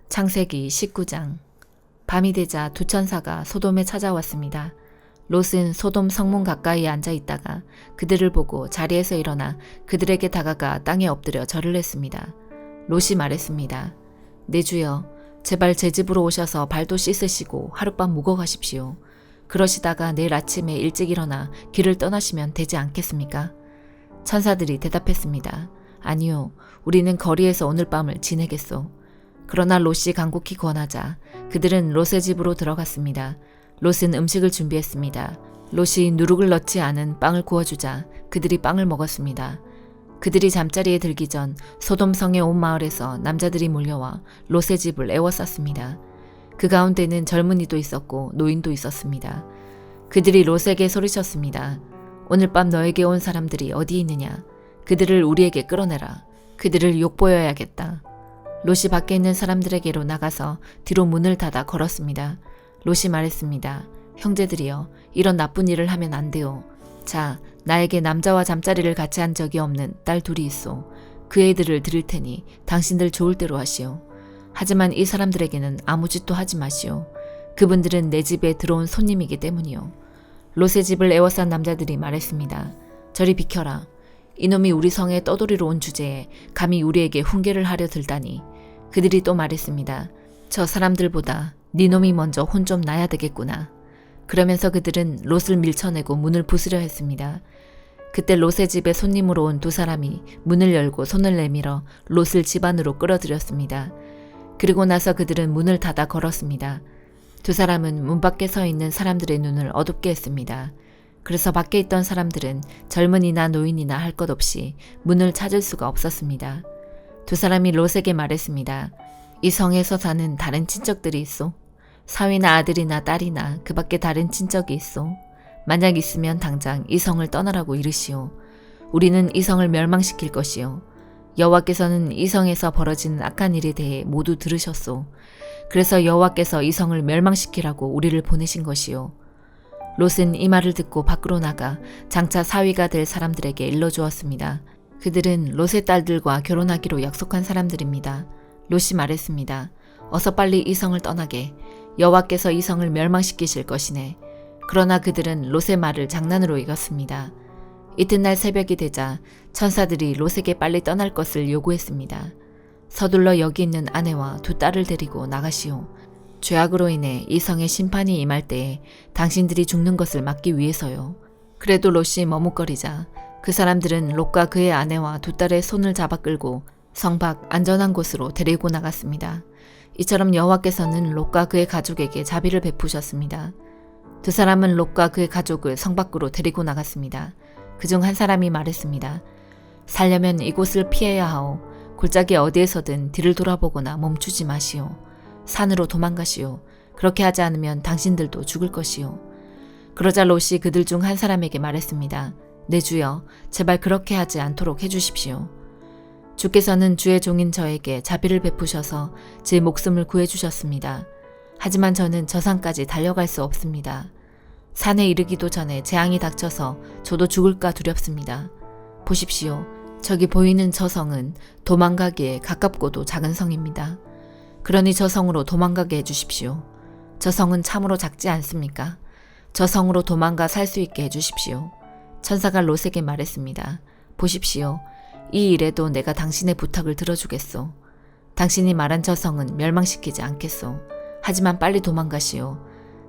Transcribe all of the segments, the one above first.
창세기 19장. 밤이 되자 두 천사가 소돔에 찾아왔습니다. 롯은 소돔 성문 가까이에 앉아 있다가 그들을 보고 자리에서 일어나 그들에게 다가가 땅에 엎드려 절을 했습니다. 롯이 말했습니다. 내 주여, 제발 제 집으로 오셔서 발도 씻으시고 하룻밤 묵어 가십시오. 그러시다가 내일 아침에 일찍 일어나 길을 떠나시면 되지 않겠습니까? 천사들이 대답했습니다. 아니요, 우리는 거리에서 오늘 밤을 지내겠소. 그러나 롯이 간곡히 권하자 그들은 롯의 집으로 들어갔습니다. 롯은 음식을 준비했습니다. 롯이 누룩을 넣지 않은 빵을 구워주자 그들이 빵을 먹었습니다. 그들이 잠자리에 들기 전 소돔성의 온 마을에서 남자들이 몰려와 롯의 집을 에워쌌습니다. 그 가운데는 젊은이도 있었고 노인도 있었습니다. 그들이 롯에게 소리쳤습니다. 오늘 밤 너에게 온 사람들이 어디 있느냐? 그들을 우리에게 끌어내라. 그들을 욕보여야겠다. 롯이 밖에 있는 사람들에게로 나가서 뒤로 문을 닫아 걸었습니다. 롯이 말했습니다. 형제들이여, 이런 나쁜 일을 하면 안 돼요. 자, 나에게 남자와 잠자리를 같이 한 적이 없는 딸 둘이 있소. 그 애들을 드릴 테니 당신들 좋을 대로 하시오. 하지만 이 사람들에게는 아무 짓도 하지 마시오. 그분들은 내 집에 들어온 손님이기 때문이요. 롯의 집을 에워싼 남자들이 말했습니다. 저리 비켜라. 이놈이 우리 성에 떠돌이로 온 주제에 감히 우리에게 훈계를 하려 들다니. 그들이 또 말했습니다. 저 사람들보다 네 놈이 먼저 혼 좀 나야 되겠구나. 그러면서 그들은 롯을 밀쳐내고 문을 부수려 했습니다. 그때 롯의 집에 손님으로 온 두 사람이 문을 열고 손을 내밀어 롯을 집 안으로 끌어들였습니다. 그리고 나서 그들은 문을 닫아 걸었습니다. 두 사람은 문 밖에 서 있는 사람들의 눈을 어둡게 했습니다. 그래서 밖에 있던 사람들은 젊은이나 노인이나 할 것 없이 문을 찾을 수가 없었습니다. 두 사람이 롯에게 말했습니다. 이 성에서 사는 다른 친척들이 있소? 사위나 아들이나 딸이나 그 밖에 다른 친척이 있소? 만약 있으면 당장 이 성을 떠나라고 이르시오. 우리는 이 성을 멸망시킬 것이요. 여호와께서는 이 성에서 벌어지는 악한 일에 대해 모두 들으셨소. 그래서 여호와께서 이 성을 멸망시키라고 우리를 보내신 것이요. 롯은 이 말을 듣고 밖으로 나가 장차 사위가 될 사람들에게 일러주었습니다. 그들은 롯의 딸들과 결혼하기로 약속한 사람들입니다. 롯이 말했습니다. 어서 빨리 이 성을 떠나게. 여호와께서 이 성을 멸망시키실 것이네. 그러나 그들은 롯의 말을 장난으로 여겼습니다. 이튿날 새벽이 되자 천사들이 롯에게 빨리 떠날 것을 요구했습니다. 서둘러 여기 있는 아내와 두 딸을 데리고 나가시오. 죄악으로 인해 이 성에 심판이 임할 때에 당신들이 죽는 것을 막기 위해서요. 그래도 롯이 머뭇거리자 그 사람들은 롯과 그의 아내와 두 딸의 손을 잡아 끌고 성 밖 안전한 곳으로 데리고 나갔습니다. 이처럼 여호와께서는 롯과 그의 가족에게 자비를 베푸셨습니다. 두 사람은 롯과 그의 가족을 성 밖으로 데리고 나갔습니다. 그중 한 사람이 말했습니다. 살려면 이곳을 피해야 하오. 골짜기 어디에서든 뒤를 돌아보거나 멈추지 마시오. 산으로 도망가시오. 그렇게 하지 않으면 당신들도 죽을 것이오. 그러자 롯이 그들 중 한 사람에게 말했습니다. 내 주여, 제발 그렇게 하지 않도록 해주십시오. 주께서는 주의 종인 저에게 자비를 베푸셔서 제 목숨을 구해주셨습니다. 하지만 저는 저 산까지 달려갈 수 없습니다. 산에 이르기도 전에 재앙이 닥쳐서 저도 죽을까 두렵습니다. 보십시오. 저기 보이는 저 성은 도망가기에 가깝고도 작은 성입니다. 그러니 저 성으로 도망가게 해주십시오. 저 성은 참으로 작지 않습니까? 저 성으로 도망가 살 수 있게 해주십시오. 천사가 롯에게 말했습니다. 보십시오. 이 일에도 내가 당신의 부탁을 들어주겠소. 당신이 말한 저 성은 멸망시키지 않겠소. 하지만 빨리 도망가시오.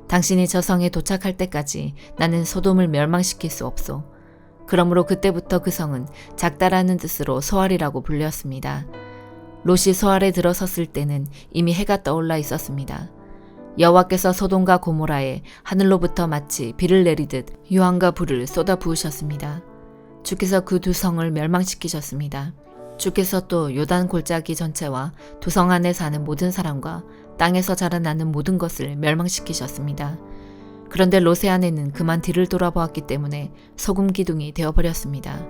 당신이 저 성에 도착할 때까지 나는 소돔을 멸망시킬 수 없소. 그러므로 그때부터 그 성은 작다라는 뜻으로 소알이라고 불렸습니다. 롯이 소알에 들어섰을 때는 이미 해가 떠올라 있었습니다. 여호와께서 소돔과 고모라에 하늘로부터 마치 비를 내리듯 유황과 불을 쏟아 부으셨습니다. 주께서 그 두 성을 멸망시키셨습니다. 주께서 또 요단 골짜기 전체와 두 성 안에 사는 모든 사람과 땅에서 자라나는 모든 것을 멸망시키셨습니다. 그런데 롯의 아내는 그만 뒤를 돌아보았기 때문에 소금 기둥이 되어버렸습니다.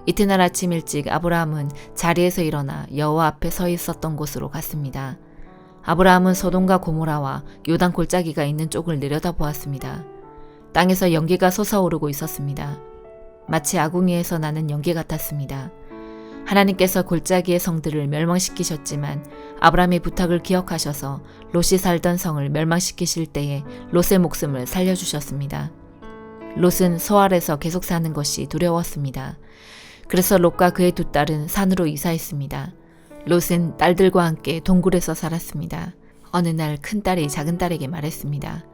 이튿날 아침 일찍 아브라함은 자리에서 일어나 여호와 앞에 서 있었던 곳으로 갔습니다. 아브라함은 소돔과 고모라와 요단 골짜기가 있는 쪽을 내려다보았습니다. 땅에서 연기가 솟아오르고 있었습니다. 마치 아궁이에서 나는 연기 같았습니다. 하나님께서 골짜기의 성들을 멸망시키셨지만 아브라함의 부탁을 기억하셔서 롯이 살던 성을 멸망시키실 때에 롯의 목숨을 살려주셨습니다. 롯은 소알에서 계속 사는 것이 두려웠습니다. 그래서 롯과 그의 두 딸은 산으로 이사했습니다. 롯은 딸들과 함께 동굴에서 살았습니다. 어느 날 큰딸이 작은딸에게 말했습니다.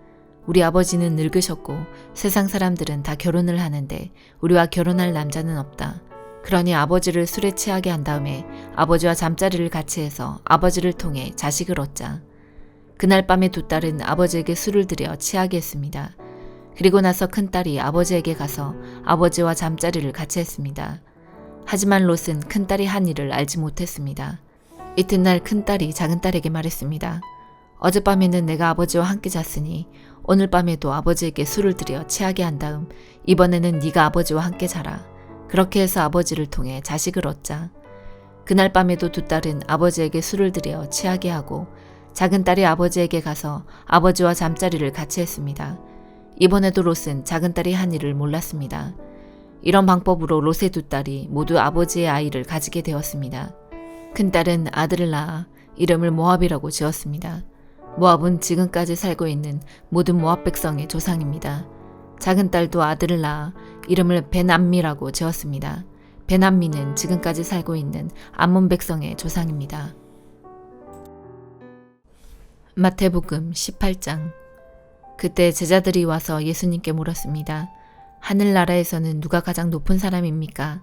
우리 아버지는 늙으셨고 세상 사람들은 다 결혼을 하는데 우리와 결혼할 남자는 없다. 그러니 아버지를 술에 취하게 한 다음에 아버지와 잠자리를 같이 해서 아버지를 통해 자식을 얻자. 그날 밤에 두 딸은 아버지에게 술을 들여 취하게 했습니다. 그리고 나서 큰딸이 아버지에게 가서 아버지와 잠자리를 같이 했습니다. 하지만 롯은 큰딸이 한 일을 알지 못했습니다. 이튿날 큰딸이 작은딸에게 말했습니다. 어젯밤에는 내가 아버지와 함께 잤으니 오늘 밤에도 아버지에게 술을 들여 취하게 한 다음 이번에는 네가 아버지와 함께 자라. 그렇게 해서 아버지를 통해 자식을 얻자. 그날 밤에도 두 딸은 아버지에게 술을 들여 취하게 하고 작은딸이 아버지에게 가서 아버지와 잠자리를 같이 했습니다. 이번에도 롯은 작은딸이 한 일을 몰랐습니다. 이런 방법으로 롯의 두 딸이 모두 아버지의 아이를 가지게 되었습니다. 큰딸은 아들을 낳아 이름을 모압이라고 지었습니다. 모압은 지금까지 살고 있는 모든 모압 백성의 조상입니다. 작은딸도 아들을 낳아 이름을 벤암미라고 지었습니다. 벤암미는 지금까지 살고 있는 암몬 백성의 조상입니다. 마태복음 18장. 그때 제자들이 와서 예수님께 물었습니다. 하늘나라에서는 누가 가장 높은 사람입니까?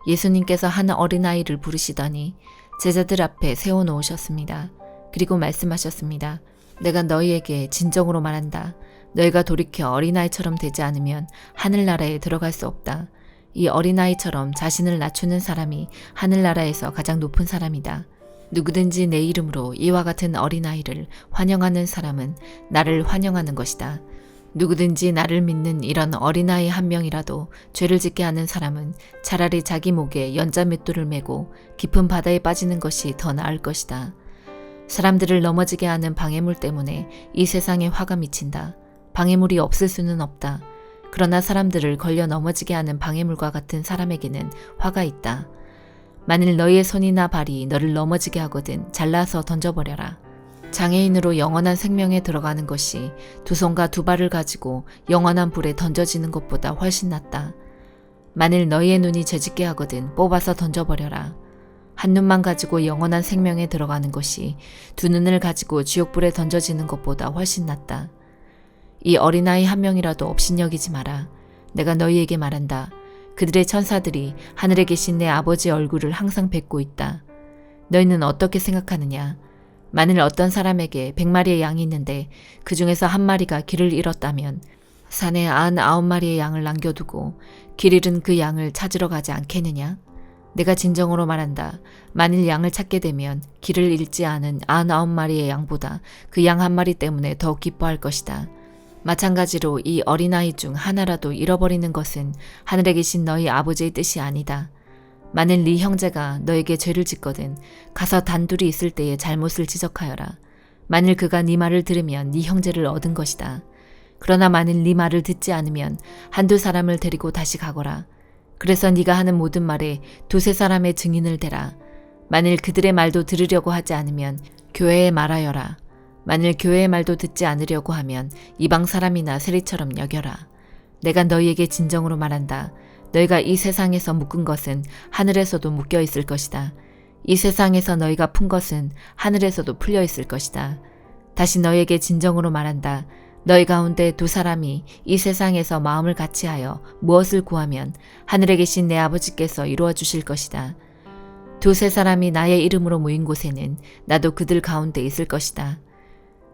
예수님께서 한 어린아이를 부르시더니 제자들 앞에 세워놓으셨습니다. 그리고 말씀하셨습니다. 내가 너희에게 진정으로 말한다. 너희가 돌이켜 어린아이처럼 되지 않으면 하늘나라에 들어갈 수 없다. 이 어린아이처럼 자신을 낮추는 사람이 하늘나라에서 가장 높은 사람이다. 누구든지 내 이름으로 이와 같은 어린아이를 환영하는 사람은 나를 환영하는 것이다. 누구든지 나를 믿는 이런 어린아이 한 명이라도 죄를 짓게 하는 사람은 차라리 자기 목에 연자맷돌을 메고 깊은 바다에 빠지는 것이 더 나을 것이다. 사람들을 넘어지게 하는 방해물 때문에 이 세상에 화가 미친다. 방해물이 없을 수는 없다. 그러나 사람들을 걸려 넘어지게 하는 방해물과 같은 사람에게는 화가 있다. 만일 너희의 손이나 발이 너를 넘어지게 하거든 잘라서 던져버려라. 장애인으로 영원한 생명에 들어가는 것이 두 손과 두 발을 가지고 영원한 불에 던져지는 것보다 훨씬 낫다. 만일 너희의 눈이 죄짓게 하거든 뽑아서 던져버려라. 한 눈만 가지고 영원한 생명에 들어가는 것이 두 눈을 가지고 지옥불에 던져지는 것보다 훨씬 낫다. 이 어린아이 한 명이라도 업신여기지 마라. 내가 너희에게 말한다. 그들의 천사들이 하늘에 계신 내 아버지의 얼굴을 항상 뵙고 있다. 너희는 어떻게 생각하느냐? 만일 어떤 사람에게 100마리의 양이 있는데 그 중에서 한 마리가 길을 잃었다면 산에 99마리의 양을 남겨두고 길 잃은 그 양을 찾으러 가지 않겠느냐? 내가 진정으로 말한다. 만일 양을 찾게 되면 길을 잃지 않은 99마리의 양보다 그 양 한 마리 때문에 더 기뻐할 것이다. 마찬가지로 이 어린아이 중 하나라도 잃어버리는 것은 하늘에 계신 너희 아버지의 뜻이 아니다. 만일 네 형제가 너에게 죄를 짓거든 가서 단둘이 있을 때에 잘못을 지적하여라. 만일 그가 네 말을 들으면 네 형제를 얻은 것이다. 그러나 만일 네 말을 듣지 않으면 한두 사람을 데리고 다시 가거라. 그래서 네가 하는 모든 말에 두세 사람의 증인을 대라. 만일 그들의 말도 들으려고 하지 않으면 교회에 말하여라. 만일 교회의 말도 듣지 않으려고 하면 이방 사람이나 세리처럼 여겨라. 내가 너희에게 진정으로 말한다. 너희가 이 세상에서 묶은 것은 하늘에서도 묶여 있을 것이다. 이 세상에서 너희가 푼 것은 하늘에서도 풀려 있을 것이다. 다시 너희에게 진정으로 말한다. 너희 가운데 두 사람이 이 세상에서 마음을 같이하여 무엇을 구하면 하늘에 계신 내 아버지께서 이루어 주실 것이다. 두세 사람이 나의 이름으로 모인 곳에는 나도 그들 가운데 있을 것이다.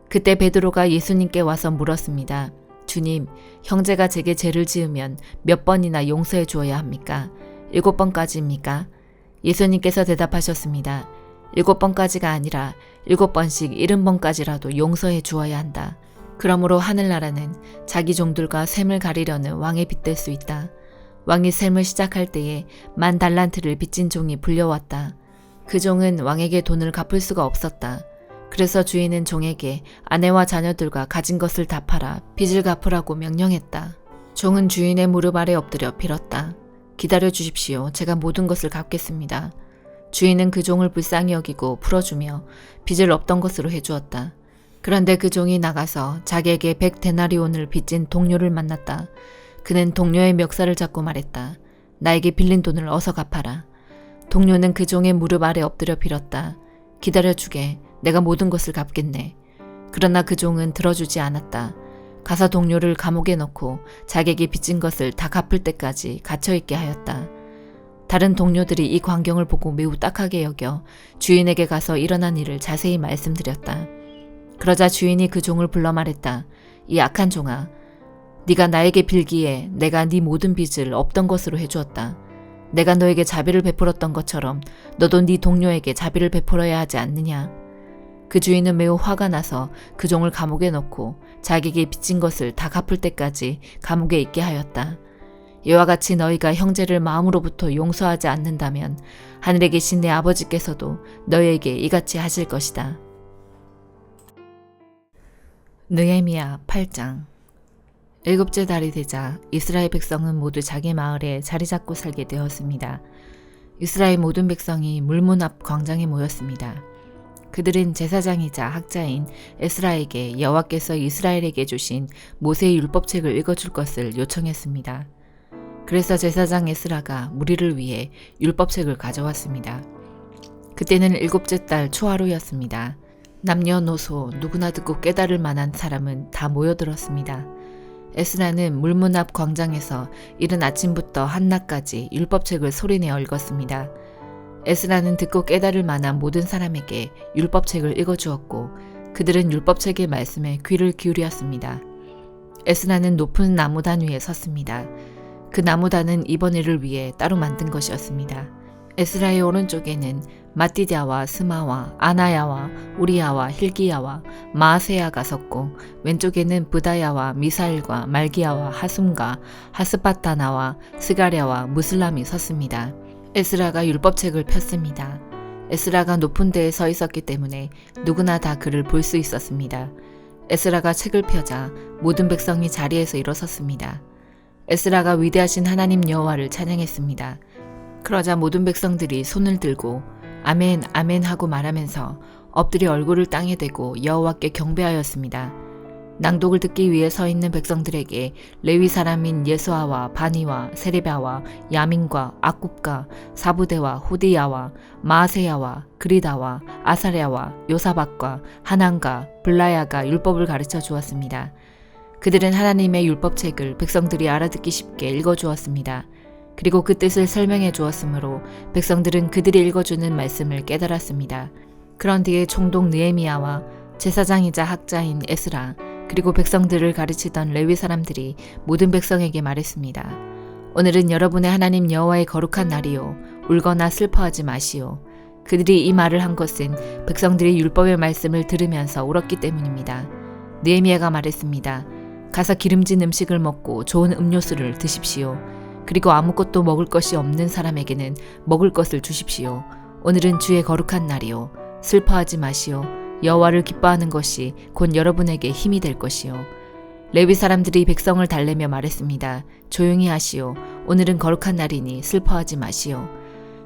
그때 베드로가 예수님께 와서 물었습니다. 주님, 형제가 제게 죄를 지으면 몇 번이나 용서해 주어야 합니까? 7번까지입니까? 예수님께서 대답하셨습니다. 7번까지가 아니라 7번씩 70번까지라도 용서해 주어야 한다. 그러므로 하늘나라는 자기 종들과 셈을 가리려는 왕에 빗댈 수 있다. 왕이 셈을 시작할 때에 10,000달란트를 빚진 종이 불려왔다. 그 종은 왕에게 돈을 갚을 수가 없었다. 그래서 주인은 종에게 아내와 자녀들과 가진 것을 다 팔아 빚을 갚으라고 명령했다. 종은 주인의 무릎 아래 엎드려 빌었다. 기다려 주십시오. 제가 모든 것을 갚겠습니다. 주인은 그 종을 불쌍히 여기고 풀어주며 빚을 없던 것으로 해주었다. 그런데 그 종이 나가서 자기에게 100데나리온을 빚진 동료를 만났다. 그는 동료의 멱살을 잡고 말했다. 나에게 빌린 돈을 어서 갚아라. 동료는 그 종의 무릎 아래 엎드려 빌었다. 기다려주게. 내가 모든 것을 갚겠네. 그러나 그 종은 들어주지 않았다. 가서 동료를 감옥에 넣고 자기에게 빚진 것을 다 갚을 때까지 갇혀있게 하였다. 다른 동료들이 이 광경을 보고 매우 딱하게 여겨 주인에게 가서 일어난 일을 자세히 말씀드렸다. 그러자 주인이 그 종을 불러 말했다. 이 악한 종아, 네가 나에게 빌기에 내가 네 모든 빚을 없던 것으로 해주었다. 내가 너에게 자비를 베풀었던 것처럼 너도 네 동료에게 자비를 베풀어야 하지 않느냐. 그 주인은 매우 화가 나서 그 종을 감옥에 넣고 자기에게 빚진 것을 다 갚을 때까지 감옥에 있게 하였다. 이와 같이 너희가 형제를 마음으로부터 용서하지 않는다면 하늘에 계신 내 아버지께서도 너희에게 이같이 하실 것이다. 느헤미야 8장. 7째 달이 되자 이스라엘 백성은 모두 자기 마을에 자리 잡고 살게 되었습니다. 이스라엘 모든 백성이 물문 앞 광장에 모였습니다. 그들은 제사장이자 학자인 에스라에게 여호와께서 이스라엘에게 주신 모세의 율법책을 읽어줄 것을 요청했습니다. 그래서 제사장 에스라가 무리를 위해 율법책을 가져왔습니다. 그때는 7째 달 초하루였습니다. 남녀노소 누구나 듣고 깨달을 만한 사람은 다 모여들었습니다. 에스라는 물문 앞 광장에서 이른 아침부터 한낮까지 율법책을 소리내어 읽었습니다. 에스라는 듣고 깨달을 만한 모든 사람에게 율법책을 읽어주었고 그들은 율법책의 말씀에 귀를 기울였습니다. 에스라는 높은 나무단 위에 섰습니다. 그 나무단은 이번 일을 위해 따로 만든 것이었습니다. 에스라의 오른쪽에는 마띠디아와 스마와 아나야와 우리야와 힐기야와 마아세야가 섰고 왼쪽에는 브다야와 미사일과 말기야와 하숨과 하스바타나와 스가랴와 무슬람이 섰습니다. 에스라가 율법책을 폈습니다. 에스라가 높은 데에 서 있었기 때문에 누구나 다 그를 볼 수 있었습니다. 에스라가 책을 펴자 모든 백성이 자리에서 일어섰습니다. 에스라가 위대하신 하나님 여호와를 찬양했습니다. 그러자 모든 백성들이 손을 들고 아멘 아멘 하고 말하면서 엎드려 얼굴을 땅에 대고 여호와께 경배하였습니다. 낭독을 듣기 위해 서 있는 백성들에게 레위 사람인 예수아와 바니와 세레바와 야민과 악굽과 사부대와 호디야와 마아세야와 그리다와 아사랴와 요사박과 하난과 블라야가 율법을 가르쳐 주었습니다. 그들은 하나님의 율법책을 백성들이 알아듣기 쉽게 읽어주었습니다. 그리고 그 뜻을 설명해 주었으므로 백성들은 그들이 읽어주는 말씀을 깨달았습니다. 그런 뒤에 총독 느헤미야와 제사장이자 학자인 에스라 그리고 백성들을 가르치던 레위 사람들이 모든 백성에게 말했습니다. 오늘은 여러분의 하나님 여호와의 거룩한 날이요. 울거나 슬퍼하지 마시오. 그들이 이 말을 한 것은 백성들이 율법의 말씀을 들으면서 울었기 때문입니다. 느헤미야가 말했습니다. 가서 기름진 음식을 먹고 좋은 음료수를 드십시오. 그리고 아무것도 먹을 것이 없는 사람에게는 먹을 것을 주십시오. 오늘은 주의 거룩한 날이요. 슬퍼하지 마시오. 여호와를 기뻐하는 것이 곧 여러분에게 힘이 될 것이요. 레위 사람들이 백성을 달래며 말했습니다. 조용히 하시오. 오늘은 거룩한 날이니 슬퍼하지 마시오.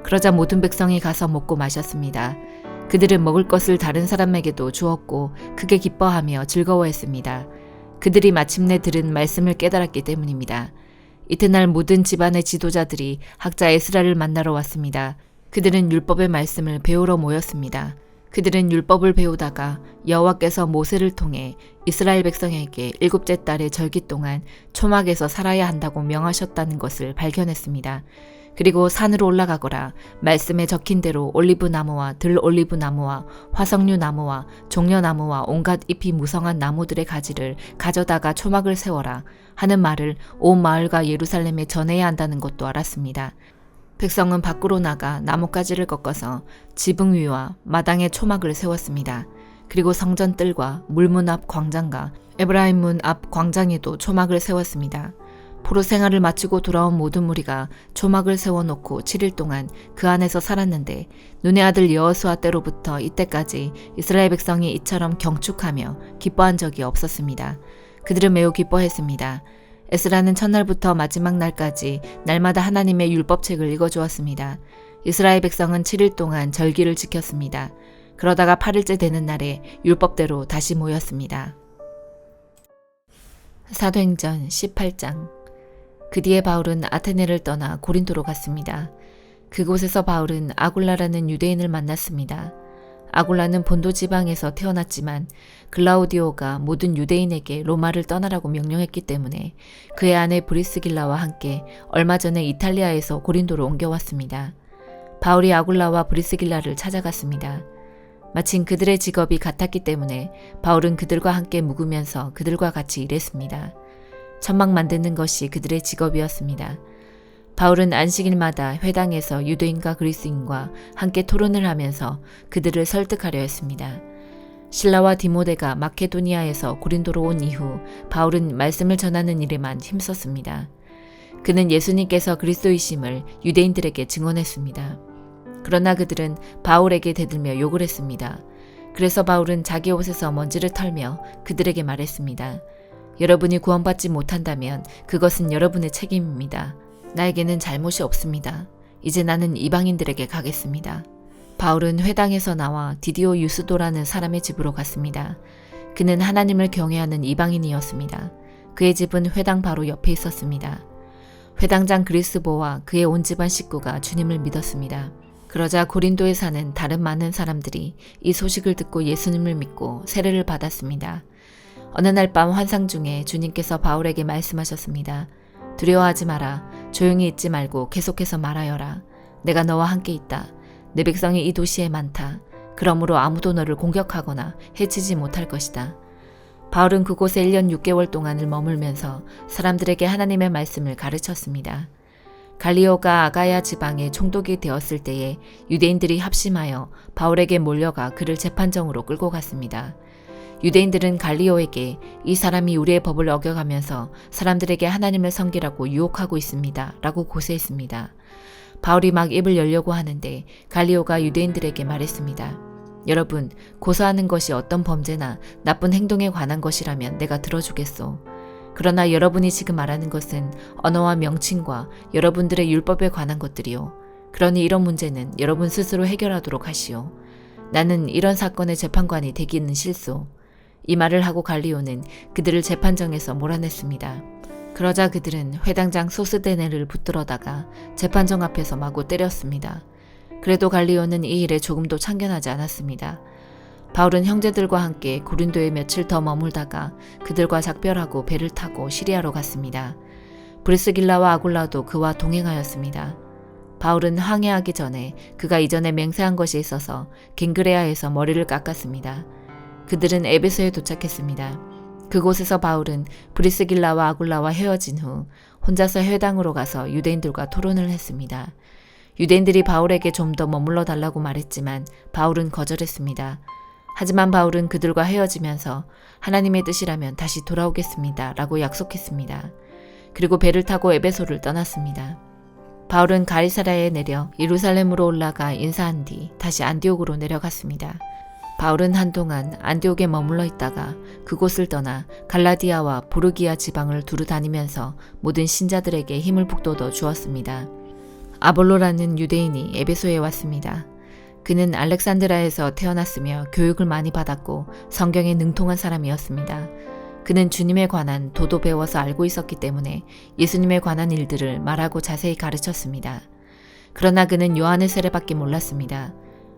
그러자 모든 백성이 가서 먹고 마셨습니다. 그들은 먹을 것을 다른 사람에게도 주었고 크게 기뻐하며 즐거워했습니다. 그들이 마침내 들은 말씀을 깨달았기 때문입니다. 이튿날 모든 집안의 지도자들이 학자 에스라를 만나러 왔습니다. 그들은 율법의 말씀을 배우러 모였습니다. 그들은 율법을 배우다가 여호와께서 모세를 통해 이스라엘 백성에게 7째 달의 절기 동안 초막에서 살아야 한다고 명하셨다는 것을 발견했습니다. 그리고 산으로 올라가거라 말씀에 적힌 대로 올리브나무와 들올리브나무와 화석류나무와 종려나무와 온갖 잎이 무성한 나무들의 가지를 가져다가 초막을 세워라 하는 말을 온 마을과 예루살렘에 전해야 한다는 것도 알았습니다. 백성은 밖으로 나가 나뭇가지를 꺾어서 지붕 위와 마당에 초막을 세웠습니다. 그리고 성전 뜰과 물문 앞 광장과 에브라임 문 앞 광장에도 초막을 세웠습니다. 포로 생활을 마치고 돌아온 모든 무리가 초막을 세워놓고 7일 동안 그 안에서 살았는데 눈의 아들 여호수아 때로부터 이때까지 이스라엘 백성이 이처럼 경축하며 기뻐한 적이 없었습니다. 그들은 매우 기뻐했습니다. 에스라는 첫날부터 마지막 날까지 날마다 하나님의 율법책을 읽어주었습니다. 이스라엘 백성은 7일 동안 절기를 지켰습니다. 그러다가 8일째 되는 날에 율법대로 다시 모였습니다. 사도행전 18장. 그 뒤에 바울은 아테네를 떠나 고린도로 갔습니다. 그곳에서 바울은 아굴라라는 유대인을 만났습니다. 아굴라는 본도 지방에서 태어났지만 글라우디오가 모든 유대인에게 로마를 떠나라고 명령했기 때문에 그의 아내 브리스길라와 함께 얼마 전에 이탈리아에서 고린도로 옮겨왔습니다. 바울이 아굴라와 브리스길라를 찾아갔습니다. 마침 그들의 직업이 같았기 때문에 바울은 그들과 함께 묵으면서 그들과 같이 일했습니다. 천막 만드는 것이 그들의 직업이었습니다. 바울은 안식일마다 회당에서 유대인과 그리스인과 함께 토론을 하면서 그들을 설득하려 했습니다. 실라와 디모데가 마케도니아에서 고린도로 온 이후 바울은 말씀을 전하는 일에만 힘썼습니다. 그는 예수님께서 그리스도이심을 유대인들에게 증언했습니다. 그러나 그들은 바울에게 대들며 욕을 했습니다. 그래서 바울은 자기 옷에서 먼지를 털며 그들에게 말했습니다. 여러분이 구원받지 못한다면 그것은 여러분의 책임입니다. 나에게는 잘못이 없습니다. 이제 나는 이방인들에게 가겠습니다. 바울은 회당에서 나와 디디오 유스도라는 사람의 집으로 갔습니다. 그는 하나님을 경외하는 이방인이었습니다. 그의 집은 회당 바로 옆에 있었습니다. 회당장 그리스보와 그의 온 집안 식구가 주님을 믿었습니다. 그러자 고린도에 사는 다른 많은 사람들이 이 소식을 듣고 예수님을 믿고 세례를 받았습니다. 어느 날 밤 환상 중에 주님께서 바울에게 말씀하셨습니다. 두려워하지 마라. 조용히 있지 말고 계속해서 말하여라. 내가 너와 함께 있다. 내 백성이 이 도시에 많다. 그러므로 아무도 너를 공격하거나 해치지 못할 것이다. 바울은 그곳에 1년 6개월 동안을 머물면서 사람들에게 하나님의 말씀을 가르쳤습니다. 갈리오가 아가야 지방에 총독이 되었을 때에 유대인들이 합심하여 바울에게 몰려가 그를 재판정으로 끌고 갔습니다. 유대인들은 갈리오에게 이 사람이 우리의 법을 어겨가면서 사람들에게 하나님을 섬기라고 유혹하고 있습니다. 라고 고소했습니다. 바울이 막 입을 열려고 하는데 갈리오가 유대인들에게 말했습니다. 여러분, 고소하는 것이 어떤 범죄나 나쁜 행동에 관한 것이라면 내가 들어주겠소. 그러나 여러분이 지금 말하는 것은 언어와 명칭과 여러분들의 율법에 관한 것들이요. 그러니 이런 문제는 여러분 스스로 해결하도록 하시오. 나는 이런 사건의 재판관이 되기는 싫소. 이 말을 하고 갈리오는 그들을 재판정에서 몰아냈습니다. 그러자 그들은 회당장 소스데네를 붙들어다가 재판정 앞에서 마구 때렸습니다. 그래도 갈리오는 이 일에 조금도 참견하지 않았습니다. 바울은 형제들과 함께 고린도에 며칠 더 머물다가 그들과 작별하고 배를 타고 시리아로 갔습니다. 브리스길라와 아굴라도 그와 동행하였습니다. 바울은 항해하기 전에 그가 이전에 맹세한 것이 있어서 갱그레아에서 머리를 깎았습니다. 그들은 에베소에 도착했습니다. 그곳에서 바울은 브리스길라와 아굴라와 헤어진 후 혼자서 회당으로 가서 유대인들과 토론을 했습니다. 유대인들이 바울에게 좀 더 머물러 달라고 말했지만 바울은 거절했습니다. 하지만 바울은 그들과 헤어지면서 하나님의 뜻이라면 다시 돌아오겠습니다. 라고 약속했습니다. 그리고 배를 타고 에베소를 떠났습니다. 바울은 가이사랴에 내려 예루살렘으로 올라가 인사한 뒤 다시 안디옥으로 내려갔습니다. 바울은 한동안 안디옥에 머물러 있다가 그곳을 떠나 갈라디아와 보르기아 지방을 두루 다니면서 모든 신자들에게 힘을 북돋워 주었습니다. 아볼로라는 유대인이 에베소에 왔습니다. 그는 알렉산드라에서 태어났으며 교육을 많이 받았고 성경에 능통한 사람이었습니다. 그는 주님에 관한 도도 배워서 알고 있었기 때문에 예수님에 관한 일들을 말하고 자세히 가르쳤습니다. 그러나 그는 요한의 세례밖에 몰랐습니다.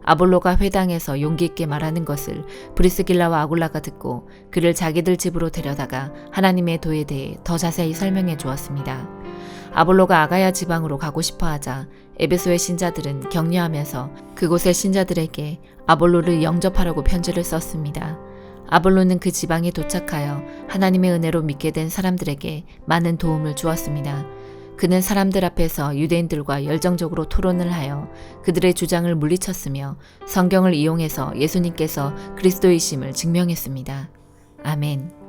아볼로가 회당에서 용기 있게 말하는 것을 브리스길라와 아굴라가 듣고 그를 자기들 집으로 데려다가 하나님의 도에 대해 더 자세히 설명해 주었습니다. 아볼로가 아가야 지방으로 가고 싶어 하자 에베소의 신자들은 격려하면서 그곳의 신자들에게 아볼로를 영접하라고 편지를 썼습니다. 아볼로는 그 지방에 도착하여 하나님의 은혜로 믿게 된 사람들에게 많은 도움을 주었습니다. 그는 사람들 앞에서 유대인들과 열정적으로 토론을 하여 그들의 주장을 물리쳤으며 성경을 이용해서 예수님께서 그리스도이심을 증명했습니다. 아멘.